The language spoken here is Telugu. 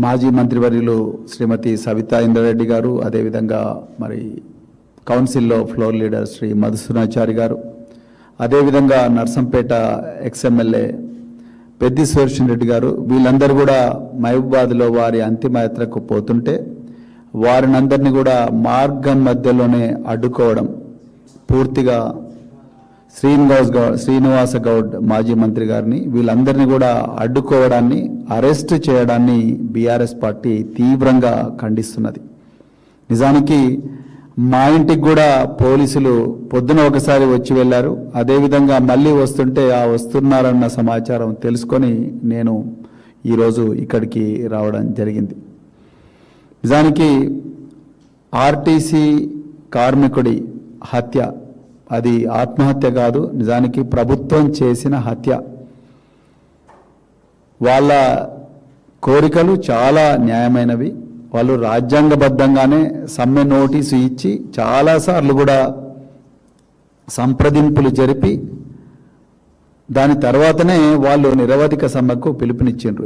మాజీ మంత్రివర్యులు శ్రీమతి సవితా ఇంద్రారెడ్డి గారు, అదేవిధంగా మరి కౌన్సిల్లో ఫ్లోర్ లీడర్ శ్రీ మధుసూదనాచారి గారు, అదేవిధంగా నర్సంపేట ఎక్స్ఎమ్మెల్యే పెద్ది సుదర్శన్ రెడ్డి గారు, వీళ్ళందరూ కూడా మహబూబాబాద్లో వారి అంతిమయాత్రకు పోతుంటే వారినందరినీ కూడా మార్గం మధ్యలోనే అడ్డుకోవడం, పూర్తిగా శ్రీనివాస గౌడ్ మాజీ మంత్రి గారిని వీళ్ళందరినీ కూడా అడ్డుకోవడాన్ని, అరెస్ట్ చేయడాన్ని బీఆర్ఎస్ పార్టీ తీవ్రంగా ఖండిస్తున్నది. నిజానికి మా ఇంటికి కూడా పోలీసులు పొద్దున ఒకసారి వచ్చి వెళ్ళారు. అదేవిధంగా మళ్ళీ వస్తుంటే వస్తున్నారన్న సమాచారం తెలుసుకొని నేను ఈరోజు ఇక్కడికి రావడం జరిగింది. నిజానికి ఆర్టీసీ కార్మికుడి హత్య అది ఆత్మహత్య కాదు, నిజానికి ప్రభుత్వం చేసిన హత్య. వాళ్ళ కోరికలు చాలా న్యాయమైనవి. వాళ్ళు రాజ్యాంగబద్ధంగానే సమ్మె నోటీసు ఇచ్చి చాలాసార్లు కూడా సంప్రదింపులు జరిపి దాని తర్వాతనే వాళ్ళు నిరవధిక సమ్మెకు పిలుపునిచ్చిండ్రు.